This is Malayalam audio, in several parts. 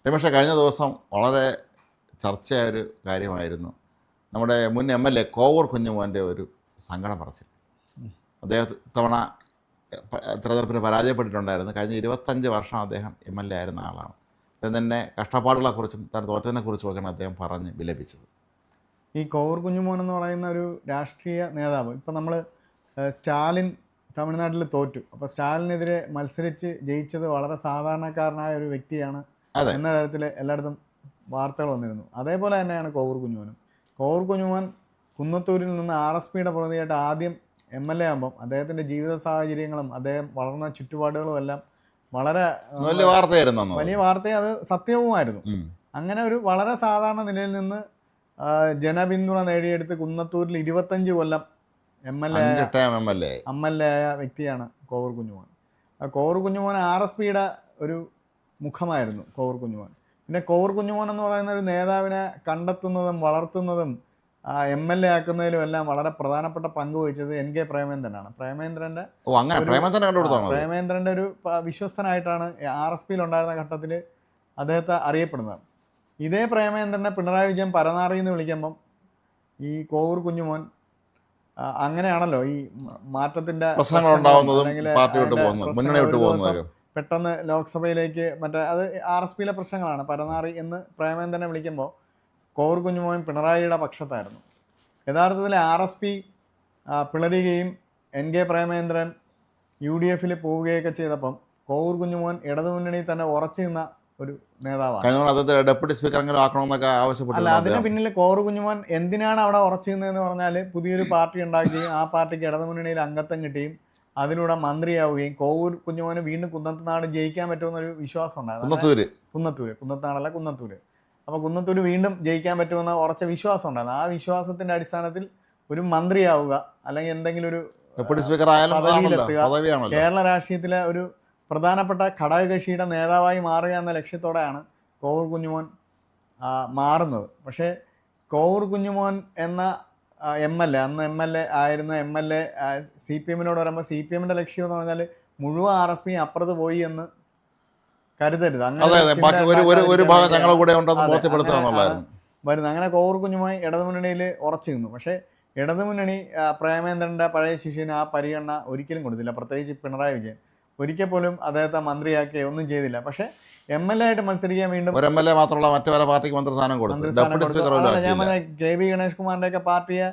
രമേശ, കഴിഞ്ഞ ദിവസം വളരെ ചർച്ചയായൊരു കാര്യമായിരുന്നു നമ്മുടെ മുൻ MLA കോവൂർ കുഞ്ഞുമോൻ്റെ ഒരു സങ്കടം പറച്ചിൽ. അദ്ദേഹം ഇത്തവണ തിരഞ്ഞെടുപ്പിന് പരാജയപ്പെട്ടിട്ടുണ്ടായിരുന്നു. കഴിഞ്ഞ 25 വർഷം അദ്ദേഹം MLA ആയിരുന്ന ആളാണ്. അദ്ദേഹം തന്നെ കഷ്ടപ്പാടുകളെക്കുറിച്ചും താൻ തോറ്റതിനെക്കുറിച്ചുമൊക്കെയാണ് അദ്ദേഹം പറഞ്ഞ് വിലപിച്ചത്. ഈ കോവൂർ കുഞ്ഞുമോൻ എന്ന് പറയുന്ന ഒരു രാഷ്ട്രീയ നേതാവ്, ഇപ്പം നമ്മൾ സ്റ്റാലിൻ തമിഴ്നാട്ടിൽ തോറ്റു, അപ്പോൾ സ്റ്റാലിനെതിരെ മത്സരിച്ച് ജയിച്ചത് വളരെ സാധാരണക്കാരനായ ഒരു വ്യക്തിയാണ് എന്ന തരത്തിൽ എല്ലായിടത്തും വാർത്തകൾ വന്നിരുന്നു. അതേപോലെ തന്നെയാണ് കോവൂർ കുഞ്ഞുമോനും. കോവൂർ കുഞ്ഞുമോൻ കുന്നത്തൂരിൽ നിന്ന് RSPയുടെ പ്രതിനിധിയായിട്ട് ആദ്യം MLA ആകുമ്പം അദ്ദേഹത്തിൻ്റെ ജീവിത സാഹചര്യങ്ങളും അദ്ദേഹം വളർന്ന ചുറ്റുപാടുകളും എല്ലാം വളരെ വലിയ വാർത്തയായിരുന്നു. വലിയ വാർത്തയും അത് സത്യവുമായിരുന്നു. അങ്ങനെ ഒരു വളരെ സാധാരണ നിലയിൽ നിന്ന് ജനപിന്തുണ നേടിയെടുത്ത് കുന്നത്തൂരിൽ 25 കൊല്ലം MLA ആയ വ്യക്തിയാണ് കോവൂർ കുഞ്ഞുമോൻ. കോവൂർ കുഞ്ഞുമോൻ RSPയുടെ ഒരു മുഖമായിരുന്നു കോവൂർ കുഞ്ഞുമോൻ. പിന്നെ കോവൂർ കുഞ്ഞുമോൻ എന്ന് പറയുന്ന ഒരു നേതാവിനെ കണ്ടെത്തുന്നതും വളർത്തുന്നതും MLA ആക്കുന്നതിലും എല്ലാം വളരെ പ്രധാനപ്പെട്ട പങ്ക് വഹിച്ചത് NK പ്രേമേന്ദ്രനാണ്. പ്രേമേന്ദ്രൻ്റെ ഒരു വിശ്വസ്തനായിട്ടാണ് RSPയിൽ ഉണ്ടായിരുന്ന ഘട്ടത്തിൽ അദ്ദേഹത്തെ അറിയപ്പെടുന്നത്. ഇതേ പ്രേമേന്ദ്രനെ പിണറായി വിജയൻ പരനാറി എന്ന് വിളിക്കുമ്പം ഈ കോവൂർ കുഞ്ഞുമോൻ അങ്ങനെയാണല്ലോ ഈ മാറ്റത്തിൻ്റെ പെട്ടെന്ന് ലോക്സഭയിലേക്ക് അത് RSPയിലെ പ്രശ്നങ്ങളാണ്. പരനാറി എന്ന് പ്രേമേന്ദ്രനെ വിളിക്കുമ്പോൾ കോവൂർ കുഞ്ഞുമോൻ പിണറായിയുടെ പക്ഷത്തായിരുന്നു. യഥാർത്ഥത്തിൽ RSP പിളരുകയും NK പ്രേമേന്ദ്രൻ UDFൽ പോവുകയൊക്കെ ചെയ്തപ്പം കോവൂർ കുഞ്ഞുമോൻ ഇടതുമുന്നണിയിൽ തന്നെ ഉറച്ചു നിന്ന ഒരു നേതാവാണ്. ഡെപ്യൂട്ടി സ്പീക്കർ അങ്ങനെ ആക്കണമെന്നൊക്കെ ആവശ്യപ്പെട്ടു. അല്ല, അതിന് പിന്നിൽ കോവൂർ കുഞ്ഞുമോൻ എന്തിനാണ് അവിടെ ഉറച്ചു നിന്നതെന്ന് പറഞ്ഞാൽ പുതിയൊരു പാർട്ടി ഉണ്ടാക്കുകയും ആ പാർട്ടിക്ക് ഇടതുമുന്നണിയിൽ അംഗത്വം കിട്ടുകയും അതിലൂടെ മന്ത്രിയാവുകയും കോവൂർ കുഞ്ഞുമോന് വീണ്ടും കുന്നത്തനാട് ജയിക്കാൻ പറ്റുമെന്നൊരു വിശ്വാസം ഉണ്ടായിരുന്നു. കുന്നത്തൂര്. അപ്പോൾ കുന്നത്തൂര് വീണ്ടും ജയിക്കാൻ പറ്റുമെന്ന ഉറച്ച വിശ്വാസം ഉണ്ടായിരുന്നു. ആ വിശ്വാസത്തിന്റെ അടിസ്ഥാനത്തിൽ ഒരു മന്ത്രിയാവുക അല്ലെങ്കിൽ എന്തെങ്കിലും ഒരു പദവിയിലെത്തുക, കേരള രാഷ്ട്രീയത്തിലെ ഒരു പ്രധാനപ്പെട്ട ഘടകകക്ഷിയുടെ നേതാവായി മാറുക എന്ന ലക്ഷ്യത്തോടെയാണ് കോവൂർ കുഞ്ഞുമോൻ മാറുന്നത്. പക്ഷേ കോവൂർ കുഞ്ഞുമോൻ എന്ന അന്ന് MLA ആയിരുന്ന CPMനോട് വരുമ്പോൾ CPMന്റെ ലക്ഷ്യം എന്ന് പറഞ്ഞാൽ മുഴുവൻ RSP അപ്പുറത്ത് പോയി എന്ന് കരുതരുത്. അങ്ങനെ കോവൂർ കുഞ്ഞുമോൻ ഇടതുമുന്നണിയിൽ ഉറച്ചു നിന്നു. പക്ഷേ ഇടതുമുന്നണി പ്രേമേന്ദ്രൻ്റെ പഴയ ശിഷ്യന് ആ പരിഗണന ഒരിക്കലും കൊടുത്തില്ല. പ്രത്യേകിച്ച് പിണറായി വിജയൻ ഒരിക്കൽ പോലും അദ്ദേഹത്തെ മന്ത്രിയാക്കുകയോ ഒന്നും ചെയ്തില്ല. പക്ഷേ MLA ആയിട്ട് മത്സരിക്കാൻ വീണ്ടും ഞാൻ പറഞ്ഞ KB ഗണേഷ് കുമാറിൻ്റെ ഒക്കെ പാർട്ടിയെ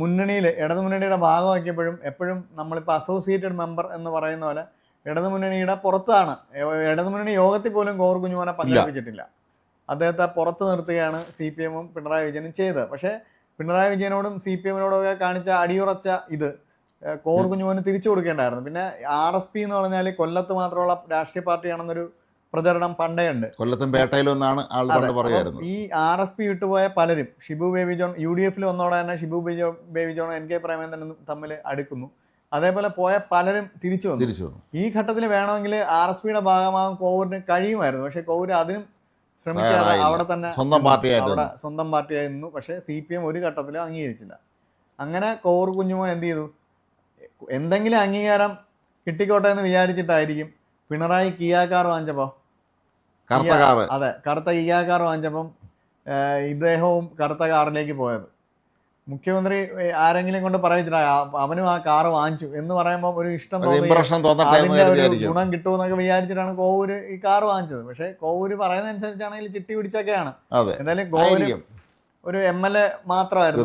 മുന്നണിയിൽ ഇടതുമുന്നണിയുടെ ഭാഗമാക്കിയപ്പോഴും എപ്പോഴും നമ്മളിപ്പോൾ അസോസിയേറ്റഡ് മെമ്പർ എന്ന് പറയുന്ന പോലെ ഇടതുമുന്നണിയുടെ പുറത്താണ്. ഇടതുമുന്നണി യോഗത്തിൽ പോലും കോവൂർ കുഞ്ഞുമോനെ പങ്കെടുപ്പിച്ചിട്ടില്ല. അദ്ദേഹത്തെ പുറത്ത് നിർത്തുകയാണ് CPMഉം പിണറായി വിജയനും ചെയ്തത്. പക്ഷേ പിണറായി വിജയനോടും CPMനോടൊക്കെ കാണിച്ച അടിയുറച്ച ഇത് കോവൂർ കുഞ്ഞുമോന് തിരിച്ചു കൊടുക്കേണ്ടായിരുന്നു. പിന്നെ RSP എന്ന് പറഞ്ഞാൽ കൊല്ലത്ത് മാത്രമുള്ള രാഷ്ട്രീയ പാർട്ടിയാണെന്നൊരു പ്രചരണം പണ്ടേ ഉണ്ട്. കൊല്ലത്തും പേട്ടയിലും എന്നാണ് ആളുകൾ പറയുന്നത്. ഈ RSP വിട്ടുപോയ പലരും ഷിബു ബേബി ജോൺ UDFൽ വന്നോടെ തന്നെ ഷിബു ബേബി ജോൺ NK പ്രേമേന്ദ്രനും തമ്മിൽ അടുക്കുന്നു. അതേപോലെ പോയ പലരും തിരിച്ചു വന്നു. ഈ ഘട്ടത്തിൽ വേണമെങ്കിൽ RSPയുടെ ഭാഗമാകാൻ കോവൂരിന് കഴിയുമായിരുന്നു. പക്ഷെ കോവൂർ അതിനും ശ്രമിക്കാതെ അവിടെ തന്നെ സ്വന്തം പാർട്ടിയായിരുന്നു. പക്ഷേ CPM ഒരു ഘട്ടത്തിലും അംഗീകരിച്ചില്ല. അങ്ങനെ കോവൂർ കുഞ്ഞുമോൻ എന്ത് ചെയ്തു? എന്തെങ്കിലും അംഗീകാരം കിട്ടിക്കോട്ടെ എന്ന് വിചാരിച്ചിട്ടായിരിക്കും പിണറായി കിയാ കാർ വാങ്ങിച്ചപ്പോൾ കറുത്ത കിയാ കാർ വാങ്ങിച്ചപ്പം ഇദ്ദേഹവും കറുത്ത കാറിലേക്ക് പോയത്. മുഖ്യമന്ത്രി ആരെങ്കിലും കൊണ്ട് പറയിച്ചില്ല അവനും ആ കാറ് വാങ്ങിച്ചു എന്ന് പറയുമ്പോൾ ഒരു ഇഷ്ടം അതിന്റെ ഒരു ഗുണം കിട്ടുമെന്നൊക്കെ വിചാരിച്ചിട്ടാണ് കോവൂര് ഈ കാറ് വാങ്ങിച്ചത്. പക്ഷെ കോവൂര് പറയുന്ന അനുസരിച്ചാണെങ്കിൽ ചിട്ടി പിടിച്ചൊക്കെയാണ്. എന്തായാലും കോവൂര് ഒരു MLA മാത്രമായിരുന്നു.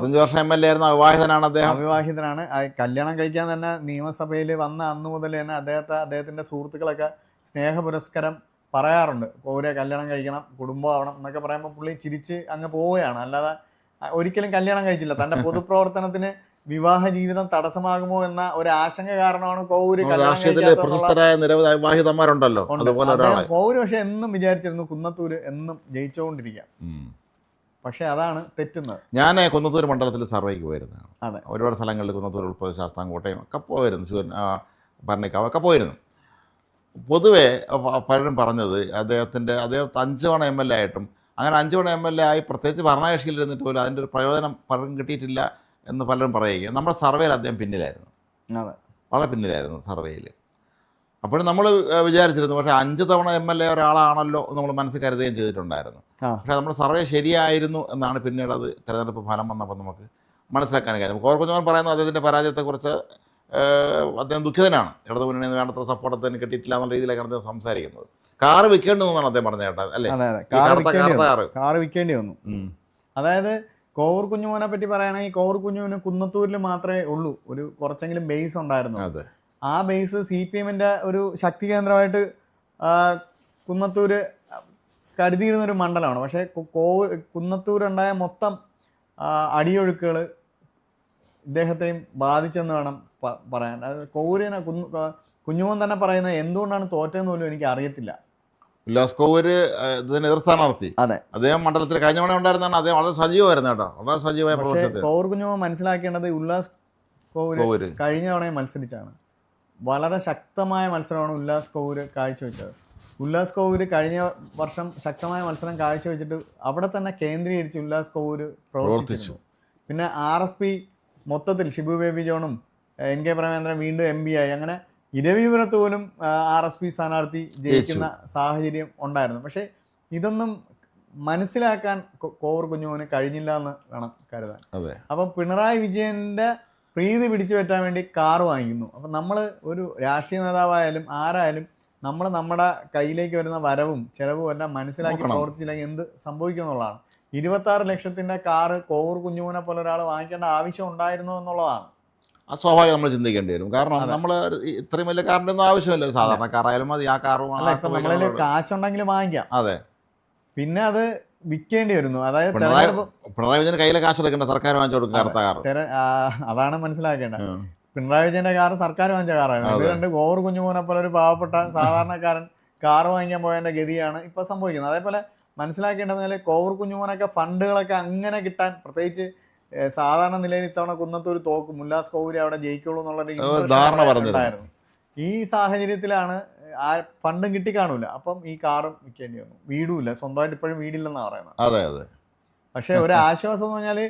അവിവാഹിതനാണ്. കല്യാണം കഴിക്കാൻ തന്നെ നിയമസഭയിൽ വന്ന അന്ന് മുതൽ തന്നെ അദ്ദേഹത്തിന്റെ സുഹൃത്തുക്കളൊക്കെ സ്നേഹ പുരസ്കാരം പറയാറുണ്ട്. കോവൂരെ കല്യാണം കഴിക്കണം, കുടുംബം ആവണം എന്നൊക്കെ പറയുമ്പോൾ പുള്ളി ചിരിച്ച് അങ്ങ് പോവുകയാണ്. അല്ലാതെ ഒരിക്കലും കല്യാണം കഴിച്ചില്ല. തന്റെ പൊതുപ്രവർത്തനത്തിന് വിവാഹ ജീവിതം തടസ്സമാകുമോ എന്ന ഒരു ആശങ്ക കാരണമാണ് കോവൂര് കോവൂര് പക്ഷെ എന്നും വിചാരിച്ചിരുന്നു കുന്നത്തൂര് എന്നും ജയിച്ചുകൊണ്ടിരിക്കാം. പക്ഷെ അതാണ് തെറ്റുന്നത്. ഞാൻ കുന്നത്തൂർ മണ്ഡലത്തിൽ സർവേക്ക് പോയിരുന്നതാണ്. ഒരുപാട് സ്ഥലങ്ങളിൽ കുന്നത്തൂർ ഉൾപ്പെടെ ശാസ്താംകോട്ടയും ഒക്കെ പോയിരുന്നു, ഭരണിക്കാവ് ഒക്കെ പോയിരുന്നു. പൊതുവെ പലരും പറഞ്ഞത് അദ്ദേഹം 5 തവണ MLA ആയിട്ടും അങ്ങനെ 5 തവണ MLA ആയി പ്രത്യേകിച്ച് ഭരണകക്ഷിയിൽ ഇരുന്നിട്ട് പോലും അതിൻ്റെ ഒരു പ്രയോജനം പലരും കിട്ടിയിട്ടില്ല എന്ന് പലരും പറയുകയും നമ്മുടെ സർവേയിൽ അദ്ദേഹം പിന്നിലായിരുന്നു, വളരെ പിന്നിലായിരുന്നു സർവേയിൽ. അപ്പോഴും നമ്മൾ വിചാരിച്ചിരുന്നു, പക്ഷേ 5 തവണ MLA ഒരാളാണല്ലോ നമ്മൾ മനസ്സിൽ കരുതുകയും ചെയ്തിട്ടുണ്ടായിരുന്നു. ആ. പക്ഷേ നമ്മുടെ സർവേ ശരിയായിരുന്നു എന്നാണ് പിന്നീട് അത് തിരഞ്ഞെടുപ്പ് ഫലം വന്നപ്പോൾ നമുക്ക് മനസ്സിലാക്കാൻ കഴിയും. കോവൂർ കുഞ്ഞുമോൻ പറയുന്നത് അദ്ദേഹത്തിൻ്റെ പരാജയത്തെക്കുറിച്ച് അദ്ദേഹം ദുഃഖിതനാണ്. ഇടതു മുന്നണിയിൽ നിന്ന് വേണ്ടത്ര സപ്പോർട്ട് അദ്ദേഹത്തിന് കിട്ടിയിട്ടില്ല എന്നുള്ള രീതിയിലേക്കാണ് അദ്ദേഹം സംസാരിക്കുന്നത്. കാറ് വിൽക്കേണ്ടതെന്നാണ് അദ്ദേഹം പറഞ്ഞത് കേട്ടോ, അല്ലേ? അതെ അതെ, കാറ് കാറ് വിൽക്കേണ്ടി വന്നു. അതായത് കോവൂർ കുഞ്ഞുമോനെ പറ്റി പറയുകയാണെങ്കിൽ കോവൂർ കുഞ്ഞുമോന് കുന്നത്തൂരിൽ മാത്രമേ ഉള്ളൂ ഒരു കുറച്ചെങ്കിലും ബേസ് ഉണ്ടായിരുന്നു. അതെ, ആ ബേസ് CPM-ന്റെ ഒരു ശക്തി കേന്ദ്രമായിട്ട് കുന്നത്തൂര് കരുതിയിരുന്നൊരു മണ്ഡലമാണ്. പക്ഷേ കുന്നത്തൂരുണ്ടായ മൊത്തം അടിയൊഴുക്കുകൾ ഇദ്ദേഹത്തെയും ബാധിച്ചെന്ന് വേണം പറയാൻ. അത് കോവൂരിനെ കുഞ്ഞുമോൻ തന്നെ പറയുന്നത് എന്തുകൊണ്ടാണ് തോറ്റതെന്ന് പോലും എനിക്ക് അറിയത്തില്ല. ഉല്ലാസ് കോവൂര് ഇതിന് എതിർ സ്ഥാനാർത്ഥി. അതെ, അദ്ദേഹം മണ്ഡലത്തിൽ കഴിഞ്ഞ തവണ ഉണ്ടായിരുന്നാണ്. അദ്ദേഹം വളരെ സജീവമായിരുന്നു കേട്ടോ, വളരെ സജീവമായ പക്ഷേ പ്രവർത്തനത്തിൽ. കോവൂർ കുഞ്ഞുമോൻ മനസ്സിലാക്കേണ്ടത് ഉല്ലാസ് കോവൂര് കഴിഞ്ഞ തവണയും മത്സരിച്ചാണ്. വളരെ ശക്തമായ മത്സരമാണ് ഉല്ലാസ് കോവൂര് കാഴ്ചവെച്ചത്. ഉല്ലാസ് കോവൂര് കഴിഞ്ഞ വർഷം ശക്തമായ മത്സരം കാഴ്ചവെച്ചിട്ട് അവിടെ തന്നെ കേന്ദ്രീകരിച്ച് ഉല്ലാസ് കോവൂര് പ്രവർത്തിച്ചു. പിന്നെ RSP മൊത്തത്തിൽ ഷിബു ബേബി ജോണും NK പ്രേമേന്ദ്രൻ വീണ്ടും MP ആയി. അങ്ങനെ ഇരവിപുരത്ത് പോലും RSP സ്ഥാനാർത്ഥി ജയിക്കുന്ന സാഹചര്യം ഉണ്ടായിരുന്നു. പക്ഷേ ഇതൊന്നും മനസ്സിലാക്കാൻ കോവൂർ കുഞ്ഞുമോന് കഴിഞ്ഞില്ല എന്ന് വേണം കരുതാൻ. അപ്പം പിണറായി വിജയൻ്റെ പ്രീതി പിടിച്ചു പറ്റാൻ വേണ്ടി കാറ് വാങ്ങിക്കുന്നു. അപ്പം നമ്മൾ ഒരു രാഷ്ട്രീയ നേതാവായാലും ആരായാലും നമ്മൾ നമ്മുടെ കയ്യിലേക്ക് വരുന്ന വരവും ചിലവും എല്ലാം മനസ്സിലാക്കി പ്രവർത്തിച്ചില്ലെങ്കിൽ എന്ത് സംഭവിക്കും എന്നുള്ളതാണ്. 26 ലക്ഷത്തിൻ്റെ കാറ് കോവൂർ കുഞ്ഞുമോനെ പോലെ ഒരാൾ വാങ്ങിക്കേണ്ട ആവശ്യം ഉണ്ടായിരുന്നു എന്നുള്ളതാണ്. ആ സ്വാഭാവികം നമ്മൾ ചിന്തിക്കേണ്ടി വരും. കാരണം നമ്മൾ ഇത്രയും വലിയ കാറിൻ്റെ ഒന്നും ആവശ്യമില്ല, സാധാരണ കാറായാലും മതി. ആ കാറ് ഇപ്പം നമ്മളിൽ കാശുണ്ടെങ്കിൽ വാങ്ങിക്കാം. അതെ, പിന്നെ അത് വിൽക്കേണ്ടി വരുന്നു. അതായത് പിണറായി വിജയൻ കയ്യിലെ കാശ് എടുക്കേണ്ട, സർക്കാർ വാങ്ങിച്ചു കൊടുക്കും കറുത്ത കാർ. അതാണ് മനസ്സിലാക്കേണ്ടത്. പിണറായി വിജയന്റെ കാറ് സർക്കാർ വാങ്ങിച്ച കാറാണ്. ഇത് കണ്ട് കോവൂർ കുഞ്ഞുമോനെ പോലെ ഒരു പാവപ്പെട്ട സാധാരണക്കാരൻ കാറ് വാങ്ങിക്കാൻ പോയതിന്റെ ഗതിയാണ് ഇപ്പൊ സംഭവിക്കുന്നത്. അതേപോലെ മനസ്സിലാക്കേണ്ടത് കോവൂർ കുഞ്ഞുമോനൊക്കെ ഫണ്ടുകളൊക്കെ അങ്ങനെ കിട്ടാൻ, പ്രത്യേകിച്ച് സാധാരണ നിലയിൽ ഇത്തവണ കുന്നത്തൂർ തോക്കും, ഉല്ലാസ് കോവൂര് അവിടെ ജയിക്കുള്ളൂ എന്നുള്ളൊരു ഉണ്ടായിരുന്നു. ഈ സാഹചര്യത്തിലാണ് ആ ഫണ്ടും കിട്ടിക്കാണൂല. അപ്പം ഈ കാറും വിൽക്കേണ്ടി വന്നു. വീടുമില്ല, സ്വന്തമായിട്ട് ഇപ്പോഴും വീടില്ലെന്നാണ് പറയുന്നത്. അതെ അതെ. പക്ഷെ ഒരു ആശ്വാസം എന്ന് പറഞ്ഞാൽ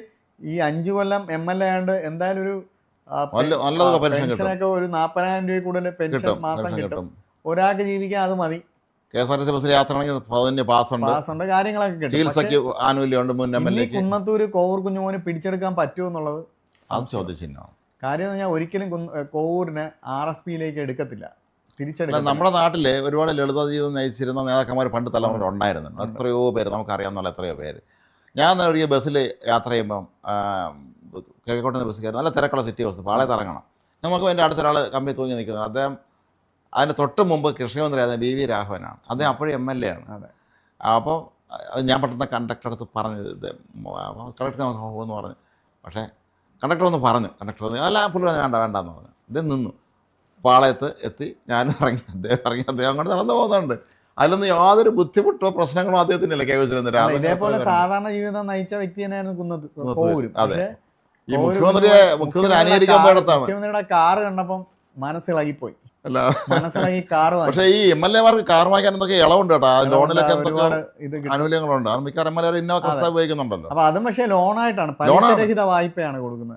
ഈ 5 കൊല്ലം MLA ആണ്ട് എന്തായാലും ഒരു പെൻഷനൊക്കെ ഒരു 40,000 രൂപ കൂടുതൽ പെൻഷൻ മാസം കിട്ടും. ഒരാൾക്ക് ജീവിക്കാൻ അത് മതി. KSRTC ബസ്സിൽ യാത്ര പാസുണ്ട്, കാര്യങ്ങളൊക്കെ കിട്ടും. കുന്നത്തൂര് കോവൂർ കുഞ്ഞുമോന് പിടിച്ചെടുക്കാൻ പറ്റുമോ എന്നുള്ളത് ചോദ്യചിഹ്നമാണ്. കാര്യം എന്ന് പറഞ്ഞാൽ ഒരിക്കലും കോവൂരിനെ RSPയിലേക്ക് എടുക്കത്തില്ല, തിരിച്ചെടുക്കാം. നമ്മുടെ നാട്ടിലെ ഒരുപാട് ലളിത ജീവിതം നയിച്ചിരുന്ന നേതാക്കന്മാർ പണ്ട് തലമുറ ഉണ്ടായിരുന്നുണ്ട്. എത്രയോ പേര് നമുക്കറിയാവുന്ന എത്രയോ പേര്. ഞാൻ ഒരിക്കൽ ബസ്സിൽ യാത്ര ചെയ്യുമ്പം കിഴക്കോട്ട് ബസ് കയറി, നല്ല തിരക്കുള്ള സിറ്റി ബസ്, പാളയത്ത് ഇറങ്ങണം. നമുക്ക് എൻ്റെ അടുത്തൊരാൾ കമ്പി തൂങ്ങി നിൽക്കുന്നത്. അദ്ദേഹം അതിന് തൊട്ട് മുമ്പ് കൃഷിമന്ത്രിയായിരുന്ന BV രാഘവനാണ്. അദ്ദേഹം അപ്പോഴും MLA ആണ്. അപ്പോൾ ഞാൻ പെട്ടെന്ന് കണ്ടക്ടർ അടുത്ത് പറഞ്ഞു, കണ്ടക്ടർ നമുക്ക് എന്ന് പറഞ്ഞു. പക്ഷേ കണ്ടക്ടർ ഒന്ന് പറഞ്ഞു, അല്ല പുള്ളി വേണ്ടെന്ന് പറഞ്ഞു. അദ്ദേഹം നിന്നു, പാളയത്ത് എത്തി, ഞാൻ ഇറങ്ങി, അദ്ദേഹം അങ്ങോട്ട് നടന്നു പോകുന്നുണ്ട്. അതിലൊന്നും യാതൊരു ബുദ്ധിമുട്ടോ പ്രശ്നങ്ങളോ അദ്ദേഹത്തിനില്ല. ഇതേപോലെ സാധാരണ ജീവിതം നയിച്ച വ്യക്തി തന്നെയായിരുന്നു കോവൂരും. അതെ, ഈ മുഖ്യമന്ത്രി അനുകരിക്കാൻ പോയിടത്താണ്. മുഖ്യമന്ത്രിയുടെ കാറ് കണ്ടപ്പം മനസ്സിളകിപ്പോയി, മനസ്സിലാക്കി കാറ്. പക്ഷേ ഈ MLA-മാർക്ക് കാർ വാങ്ങിക്കാൻ എന്തൊക്കെ ഇളവുണ്ട് കേട്ടോ, ലോണിലൊക്കെ എന്തൊക്കെ ആനുകൂല്യങ്ങളുണ്ട്. മിക്ക MLA ഇന്നോവ കഷ്ടം ഉപയോഗിക്കുന്നുണ്ടല്ലോ. അപ്പൊ അതും പക്ഷേ ലോണായിട്ടാണ്, പലിശരഹിത വായ്പയാണ് കൊടുക്കുന്നത്.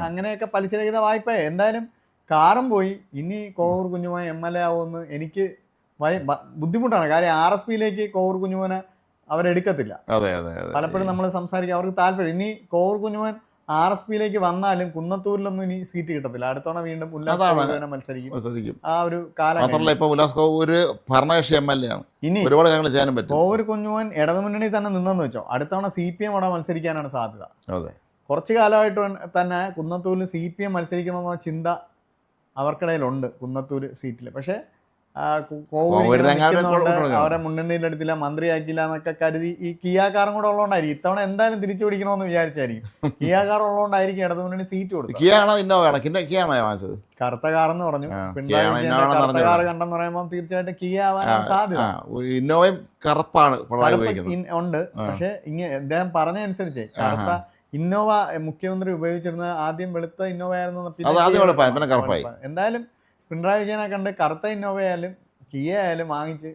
അങ്ങനെയൊക്കെ പലിശരഹിത വായ്പ. എന്തായാലും കാറും പോയി. ഇനി കോവൂർ കുഞ്ഞുമോൻ MLA ആവുമെന്ന് എനിക്ക് ബുദ്ധിമുട്ടാണ്. കാര്യം RSPയിലേക്ക് കോവൂർ കുഞ്ഞുമോനെ അവരെടുക്കത്തില്ല. പലപ്പോഴും നമ്മൾ സംസാരിക്കുക, അവർക്ക് താല്പര്യം. ഇനി കോവൂർ കുഞ്ഞുമോൻ RSPയിലേക്ക് വന്നാലും കുന്നത്തൂരിലൊന്നും ഇനി സീറ്റ് കിട്ടത്തില്ല. അടുത്തവണ വീണ്ടും ഉല്ലാസ് മത്സരിക്കും. ആ ഒരു കാലം ഇനി കോവൂർ കുഞ്ഞുമോൻ ഇടതുമുന്നണി തന്നെ നിന്നെന്ന് വെച്ചോ, അടുത്തവണ CPM അവിടെ മത്സരിക്കാനാണ് സാധ്യത. കുറച്ചു കാലമായിട്ട് തന്നെ കുന്നത്തൂരിൽ CPM മത്സരിക്കണമെന്ന ചിന്ത അവർക്കിടയിലുണ്ട് കുന്നത്തൂർ സീറ്റിൽ. പക്ഷേ അവരെ മുന്നണിയിലെടുത്തില്ല, മന്ത്രിയാക്കില്ല എന്നൊക്കെ കരുതി ഈ കിയാ കാറും കൂടെ ഉള്ളതുകൊണ്ടായിരിക്കും ഇത്തവണ എന്തായാലും തിരിച്ചു പിടിക്കണമെന്ന് വിചാരിച്ചായിരിക്കും. കിയാ കാർ ഉള്ളതുകൊണ്ടായിരിക്കും ഇടതുമുന്നണി സീറ്റ് കൊടുത്തത്. കറുത്ത കാറെന്ന് പറഞ്ഞു. പിണറായി വിജയന്റെ കറുത്ത കാർ കണ്ടെന്ന് പറയുമ്പോൾ തീർച്ചയായിട്ടും കിയ ആവാനാണ് സാധ്യത. ഇന്നോവയും കറുപ്പാണ് ഉണ്ട്. പക്ഷെ അദ്ദേഹം പറഞ്ഞ അനുസരിച്ച് കറുത്ത ഇന്നോവ മുഖ്യമന്ത്രി ഉപയോഗിച്ചിരുന്നത് ആദ്യം വെളുത്ത ഇന്നോവ ആയിരുന്നു. എന്തായാലും പിണറായി വിജയനെ കണ്ട് കറുത്ത ഇന്നോവ ആയാലും കിയ ആയാലും വാങ്ങിച്ച്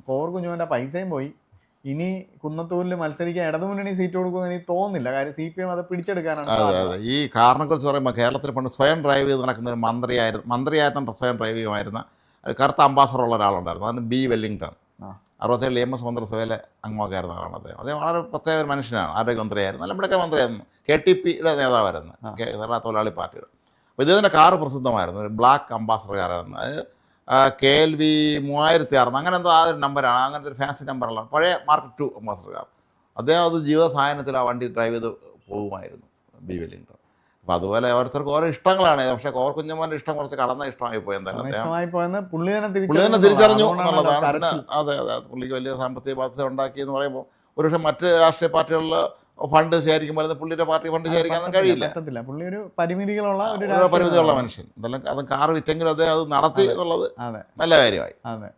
കോവൂർ കുഞ്ഞുമോൻ്റെ പൈസയും പോയി. ഇനി കുന്നത്തൂരിൽ മത്സരിക്കാൻ ഇടതുമുന്നണി സീറ്റ് കൊടുക്കുമെന്ന് എനിക്ക് തോന്നുന്നില്ല. കാര്യം CPM അത് പിടിച്ചെടുക്കാനാണ്. ഈ കാറിനെ കുറിച്ച് പറയുമ്പോൾ കേരളത്തിൽ പണ്ട് സ്വയം ഡ്രൈവ് ചെയ്ത് നടക്കുന്ന ഒരു മന്ത്രിയായിരുന്നു സ്വയം ഡ്രൈവ് ചെയ്യുമായിരുന്ന കറുത്ത അംബാസഡർ ഉള്ള ഒരാളുണ്ടായിരുന്നു, അതാണ് ബി വെല്ലിംഗ്ടൺ. ആ. 67 EMS മന്ത്രിസഭയിലെ അംഗമായിരുന്ന ആളാണ് അദ്ദേഹം. അദ്ദേഹം വളരെ പ്രത്യേക ഒരു മനുഷ്യനാണ്, ആരോഗ്യമന്ത്രിയായിരുന്നു, നമ്മുടെയൊക്കെ മന്ത്രിയായിരുന്നു, KTPയുടെ നേതാവായിരുന്നു, കേരള തൊഴിലാളി പാർട്ടിയുടെ. അപ്പോൾ ഇദ്ദേഹത്തിൻ്റെ കാറ് പ്രസിദ്ധമായിരുന്നു, ഒരു ബ്ലാക്ക് അംബാസഡർ കാറായിരുന്നു. അത് KLV 3006 അങ്ങനെ എന്തോ ആ ഒരു നമ്പറാണ്, അങ്ങനത്തെ ഒരു ഫാൻസി നമ്പറുള്ള പഴയ മാർക്ക് 2 അംബാസഡർ കാർ. അദ്ദേഹം അത് ജീവിത സായനത്തിൽ ആ വണ്ടി ഡ്രൈവ് ചെയ്ത് പോകുമായിരുന്നു, ബി വെല്ലിംഗ്ടൺ. അപ്പോൾ അതുപോലെ ഓരോരുത്തർക്ക് ഓരോ ഇഷ്ടങ്ങളാണ്. പക്ഷേ കോവൂർ കുഞ്ഞുമോൻ്റെ ഇഷ്ടം കുറച്ച് കടന്ന ഇഷ്ടമായി പോയി. എന്തായാലും അദ്ദേഹം ഇഷ്ടമായി പോയെന്ന് പുള്ളി തന്നെ തിരിച്ചറിഞ്ഞു അതുകൊണ്ടാണല്ലോ എന്നുള്ളതാണ്. പിന്നെ കരച്ചിൽ. അതെ, പുള്ളിക്ക് വലിയ സാമ്പത്തിക ബാധ്യത ഉണ്ടാക്കി എന്ന് പറയുമ്പോൾ ഒരുപക്ഷെ മറ്റ് രാഷ്ട്രീയ പാർട്ടികളിൽ ഫണ്ട് ശേഖരിക്കുമ്പോൾ പുള്ളിയുടെ പാർട്ടി ഫണ്ട് ശേഖരിക്കാനൊന്നും കഴിയില്ല. പറ്റത്തില്ല. പുള്ളി ഒരു പരിമിതികളുള്ള ഒരു പരിമിതിയുള്ള മനുഷ്യൻ. അതെല്ലാം അത് കാറ് വിറ്റെങ്കിലും അദ്ദേഹം അത് നടത്തി എന്നുള്ളത് അതെ നല്ല കാര്യമായി. അതെ